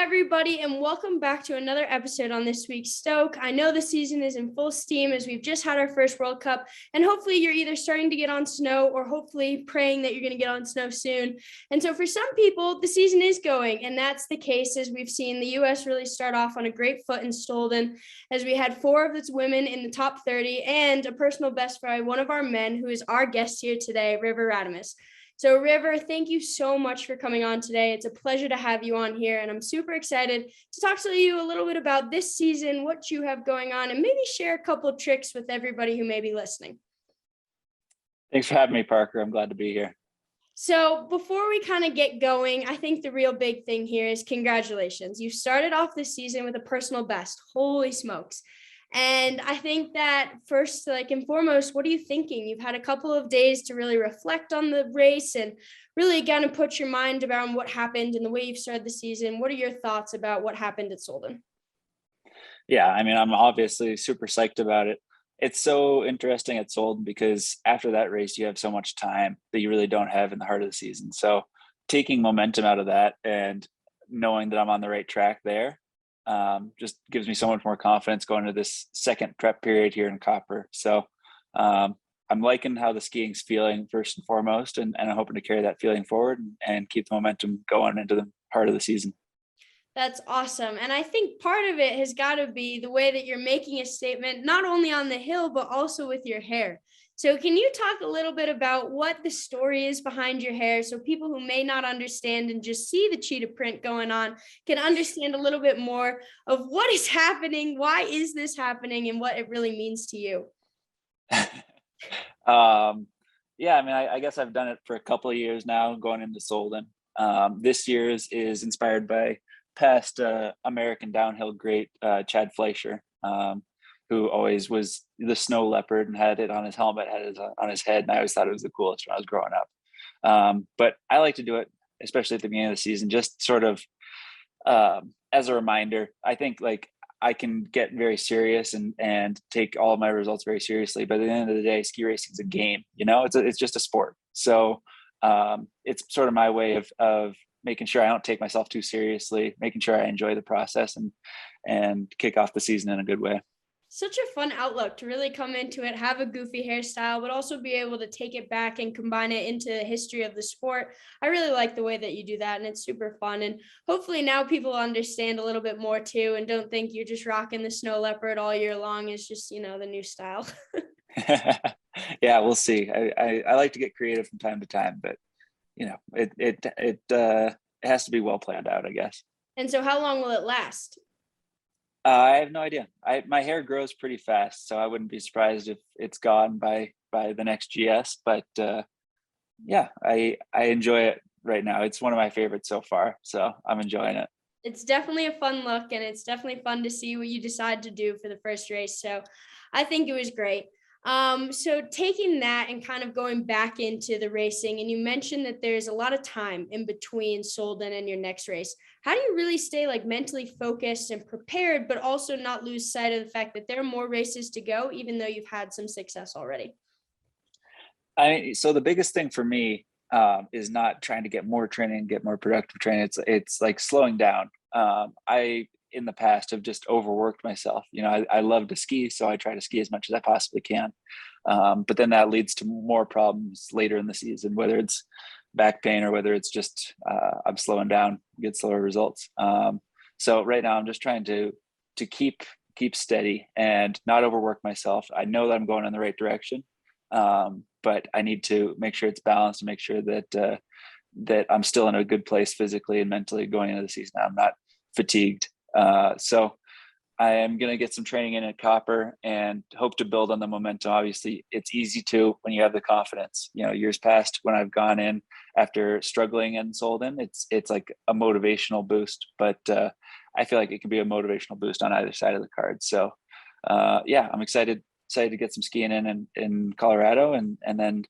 everybody, and welcome back to another episode on this week's Stoke. I know the season is in full steam as we've just had our first World Cup, and hopefully you're either starting to get on snow or hopefully praying that you're going to get on snow soon. And so for some people, the season is going, and that's the case as we've seen the U.S. really start off on a great foot in Soelden, as we had 4 of its women in the top 30 and a personal best by one of our men who is our guest here today, River Radamus. So River, thank you so much for coming on today. It's a pleasure to have you on here, and I'm super excited to talk to you a little bit about this season, what you have going on, and maybe share a couple of tricks with everybody who may be listening. Thanks for having me, Parker. I'm glad to be here. So before we kind of get going, I think the real big thing here is congratulations. You started off this season with a personal best. Holy smokes. And I think that first, and foremost, what are you thinking? You've had a couple of days to really reflect on the race and really kind of put your mind around what happened and the way you've started the season. What are your thoughts about what happened at Soelden? Yeah, I mean, I'm obviously super psyched about it. It's so interesting at Soelden because after that race, you have so much time that you really don't have in the heart of the season. So taking momentum out of that and knowing that I'm on the right track there just gives me so much more confidence going into this second prep period here in Copper. So I'm liking how the skiing's feeling first and foremost, and I'm hoping to carry that feeling forward and keep the momentum going into the heart of the season. That's awesome. And I think part of it has got to be the way that you're making a statement, not only on the hill, but also with your hair. So can you talk a little bit about what the story is behind your hair so people who may not understand and just see the cheetah print going on can understand a little bit more of what is happening, why is this happening, and what it really means to you? Yeah, I mean, I guess I've done it for a couple of years now, going into Soelden. This year's is inspired by past American downhill great Chad Fleischer, who always was the snow leopard and had it on his helmet, had it on his head. And I always thought it was the coolest when I was growing up. But I like to do it, especially at the beginning of the season, just sort of as a reminder. I think I can get very serious and take all of my results very seriously. But at the end of the day, ski racing is a game, it's just a sport. So it's sort of my way of making sure I don't take myself too seriously, making sure I enjoy the process and kick off the season in a good way. Such a fun outlook to really come into it, have a goofy hairstyle, but also be able to take it back and combine it into the history of the sport. I really like the way that you do that, and it's super fun. And hopefully now people understand a little bit more too, and don't think you're just rocking the snow leopard all year long. It's just, the new style. Yeah, we'll see. I like to get creative from time to time, but it has to be well planned out, I guess. And so how long will it last? I have no idea. My hair grows pretty fast, so I wouldn't be surprised if it's gone by the next GS. But yeah, I enjoy it right now. It's one of my favorites so far, so I'm enjoying it. It's definitely a fun look, and it's definitely fun to see what you decide to do for the first race. So I think it was great. So taking that and kind of going back into the racing, and you mentioned that there's a lot of time in between Soelden and your next race. How do you really stay mentally focused and prepared, but also not lose sight of the fact that there are more races to go, even though you've had some success already? So the biggest thing for me is not trying to get more training, get more productive training. It's like slowing down. I in the past have just overworked myself. I love to ski, so I try to ski as much as I possibly can. But then that leads to more problems later in the season, whether it's back pain or whether it's just I'm slowing down, get slower results. So right now I'm just trying to keep steady and not overwork myself. I know that I'm going in the right direction, but I need to make sure it's balanced and make sure that that I'm still in a good place physically and mentally going into the season. I'm not fatigued. So I am going to get some training in at Copper and hope to build on the momentum. Obviously, it's easy to when you have the confidence. Years past when I've gone in after struggling in Soelden, it's like a motivational boost. But I feel like it can be a motivational boost on either side of the card. So yeah, I'm excited to get some skiing in Colorado and then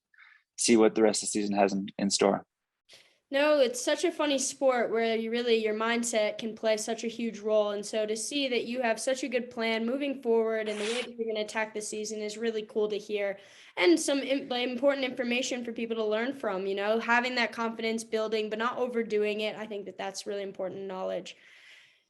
see what the rest of the season has in store. No, it's such a funny sport where your mindset can play such a huge role. And so to see that you have such a good plan moving forward and the way that you're going to attack the season is really cool to hear. And some important information for people to learn from, having that confidence building, but not overdoing it. I think that that's really important knowledge.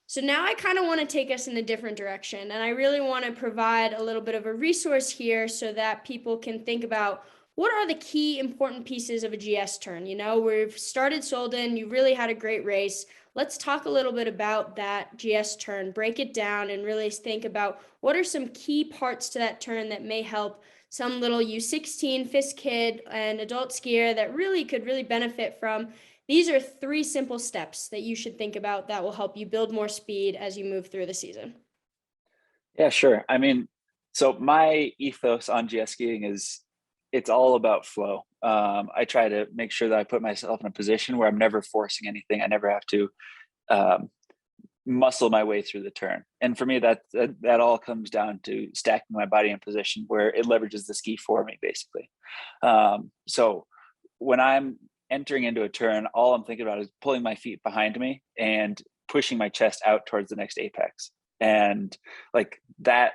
So now I kind of want to take us in a different direction, and I really want to provide a little bit of a resource here so that people can think about what are the key important pieces of a GS turn. You know, we've started Soelden, you really had a great race. Let's talk a little bit about that GS turn, break it down, and really think about what are some key parts to that turn that may help some little U16 FIS kid and adult skier that really could really benefit from. These are 3 simple steps that you should think about that will help you build more speed as you move through the season. Yeah, sure. I mean, so my ethos on GS skiing is it's all about flow. I try to make sure that I put myself in a position where I'm never forcing anything. I never have to um, muscle my way through the turn. And for me, that all comes down to stacking my body in position where it leverages the ski for me, basically. So when I'm entering into a turn, all I'm thinking about is pulling my feet behind me and pushing my chest out towards the next apex. And like that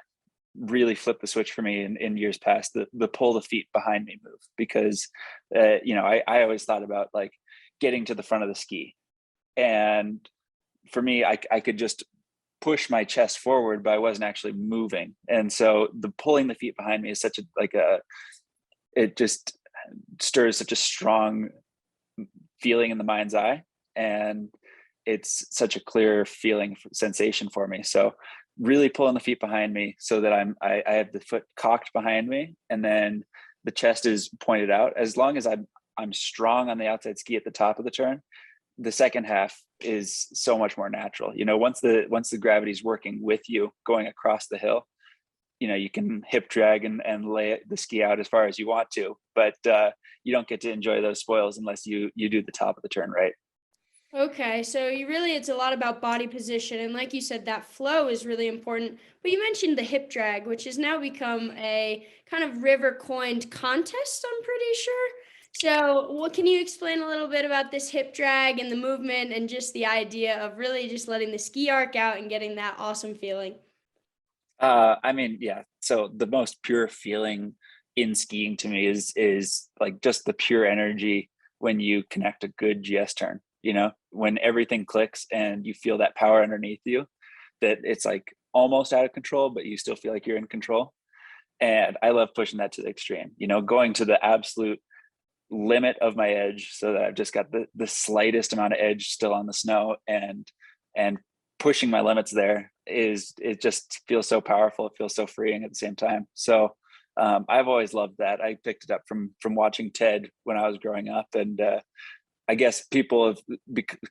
really flipped the switch for me in years past, the pull the feet behind me move, because I always thought about like getting to the front of the ski. And for me, I could just push my chest forward, but I wasn't actually moving. And so the pulling the feet behind me is such it just stirs such a strong feeling in the mind's eye. And it's such a clear feeling sensation for me. So really pulling the feet behind me so that I have the foot cocked behind me, and then the chest is pointed out. As long as I'm strong on the outside ski at the top of the turn, the second half is so much more natural. You know, once the gravity is working with you going across the hill, you know, you can hip drag and lay the ski out as far as you want to, but you don't get to enjoy those spoils unless you do the top of the turn right. Okay, so it's a lot about body position, and like you said, that flow is really important. But you mentioned the hip drag, which has now become a kind of river coined contest, I'm pretty sure. So, what can you explain a little bit about this hip drag and the movement and just the idea of really just letting the ski arc out and getting that awesome feeling? I mean, yeah. So the most pure feeling in skiing to me is like just the pure energy when you connect a good GS turn. You know, when everything clicks and you feel that power underneath you, that it's like almost out of control, but you still feel like you're in control. And I love pushing that to the extreme. You know, going to the absolute limit of my edge so that I've just got the slightest amount of edge still on the snow, and pushing my limits there it just feels so powerful. It feels so freeing at the same time. So I've always loved that. I picked it up from watching Ted when I was growing up, and I guess people have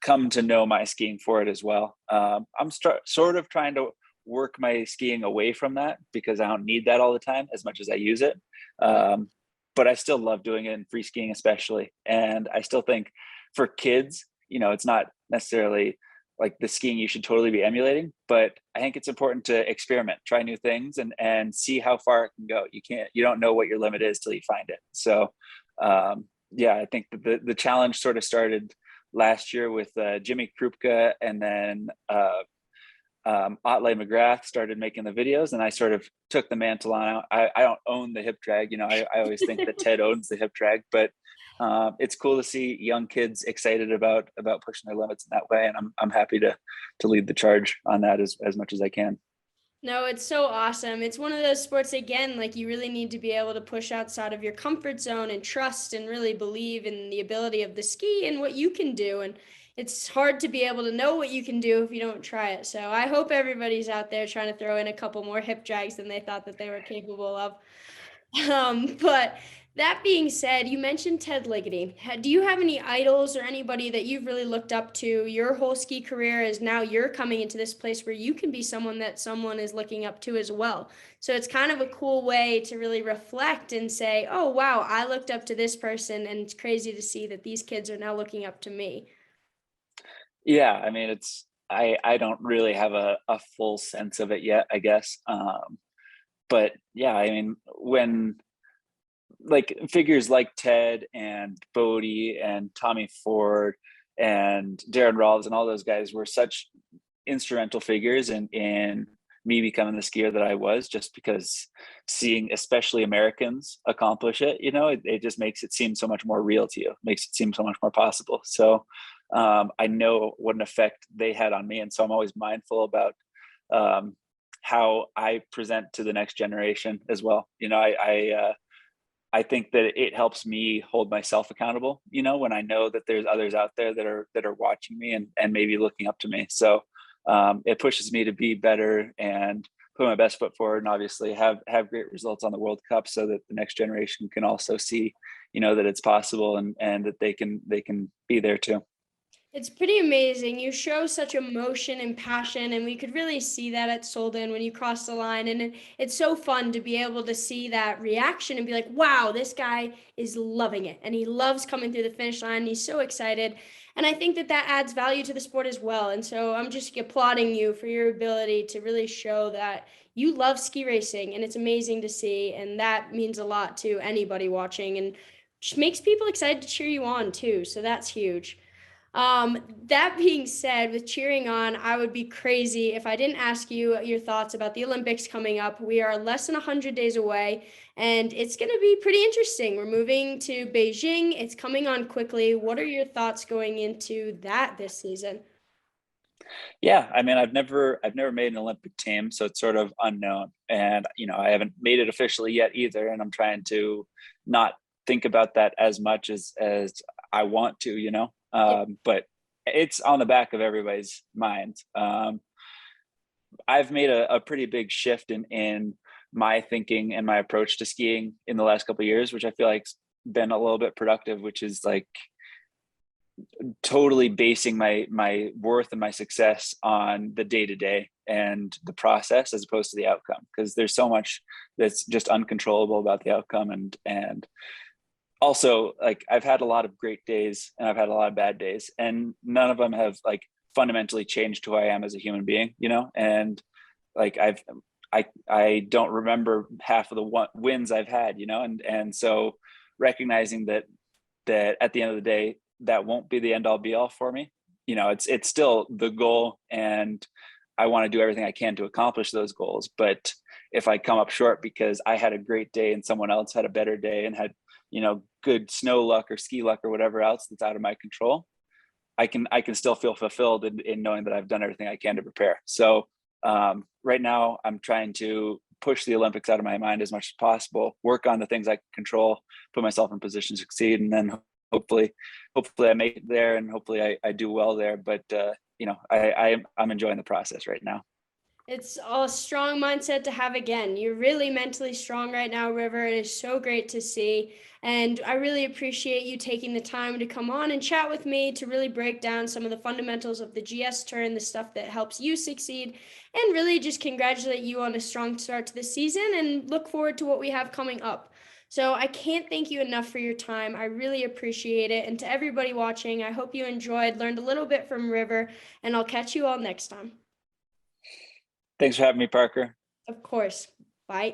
come to know my skiing for it as well. I'm sort of trying to work my skiing away from that because I don't need that all the time as much as I use it. But I still love doing it in free skiing, especially. And I still think for kids, you know, it's not necessarily like the skiing you should totally be emulating, but I think it's important to experiment, try new things, and see how far it can go. You don't know what your limit is till you find it. So yeah, I think the challenge sort of started last year with Jimmy Krupka, and then Otley McGrath started making the videos, and I sort of took the mantle on. I don't own the hip drag. You know, I always think that Ted owns the hip drag, but it's cool to see young kids excited about pushing their limits in that way, and I'm happy to lead the charge on that as much as I can. No, it's so awesome. It's one of those sports, again, like you really need to be able to push outside of your comfort zone and trust and really believe in the ability of the ski and what you can do. And it's hard to be able to know what you can do if you don't try it. So I hope everybody's out there trying to throw in a couple more hip drags than they thought that they were capable of. But that being said, you mentioned Ted Ligety. Do you have any idols or anybody that you've really looked up to? Your whole ski career is now you're coming into this place where you can be someone that someone is looking up to as well. So it's kind of a cool way to really reflect and say, oh, wow, I looked up to this person, and it's crazy to see that these kids are now looking up to me. Yeah, I mean, I don't really have a full sense of it yet, I guess. But yeah, I mean, when like figures like Ted and Bodie and Tommy Ford and Darren Rawls and all those guys were such instrumental figures in me becoming the skier that I was, just because seeing especially Americans accomplish it, you know, it just makes it seem so much more real to you, makes it seem so much more possible. So I know what an effect they had on me. And so I'm always mindful about um, how I present to the next generation as well. I think that it helps me hold myself accountable, when I know that there's others out there that are watching me and maybe looking up to me. So it pushes me to be better and put my best foot forward, and obviously have great results on the World Cup, so that the next generation can also see, that it's possible, and that they can be there too. It's pretty amazing. You show such emotion and passion, and we could really see that at Soelden when you cross the line. And it's so fun to be able to see that reaction and be like, wow, this guy is loving it. And he loves coming through the finish line. He's so excited. And I think that that adds value to the sport as well. And so I'm just applauding you for your ability to really show that you love ski racing, and it's amazing to see. And that means a lot to anybody watching, and just makes people excited to cheer you on too. So that's huge. That being said, with cheering on, I would be crazy if I didn't ask you your thoughts about the Olympics coming up. We are less than 100 days away, and it's going to be pretty interesting. We're moving to Beijing. It's coming on quickly. What are your thoughts going into that this season? Yeah, I mean, I've never made an Olympic team, so it's sort of unknown, and I haven't made it officially yet either, and I'm trying to not think about that as much as I want to, Yeah. but it's on the back of everybody's mind. I've made a pretty big shift in my thinking and my approach to skiing in the last couple of years, which I feel like's been a little bit productive, which is like totally basing my worth and my success on the day to day and the process, as opposed to the outcome, because there's so much that's just uncontrollable about the outcome. And also, like, I've had a lot of great days and I've had a lot of bad days, and none of them have like fundamentally changed who I am as a human being, and like I don't remember half of the wins I've had, and so recognizing that at the end of the day, that won't be the end all be all for me. It's still the goal, and I want to do everything I can to accomplish those goals. But if I come up short because I had a great day and someone else had a better day and had, good snow luck or ski luck or whatever else that's out of my control, I can still feel fulfilled in knowing that I've done everything I can to prepare. So right now I'm trying to push the Olympics out of my mind as much as possible, work on the things I can control, put myself in position to succeed, and then hopefully I make it there, and hopefully I do well there. But I'm enjoying the process right now. It's a strong mindset to have again. You're really mentally strong right now, River. It is so great to see. And I really appreciate you taking the time to come on and chat with me to really break down some of the fundamentals of the GS turn, the stuff that helps you succeed, and really just congratulate you on a strong start to the season and look forward to what we have coming up. So I can't thank you enough for your time. I really appreciate it. And to everybody watching, I hope you enjoyed, learned a little bit from River, and I'll catch you all next time. Thanks for having me, Parker. Of course. Bye.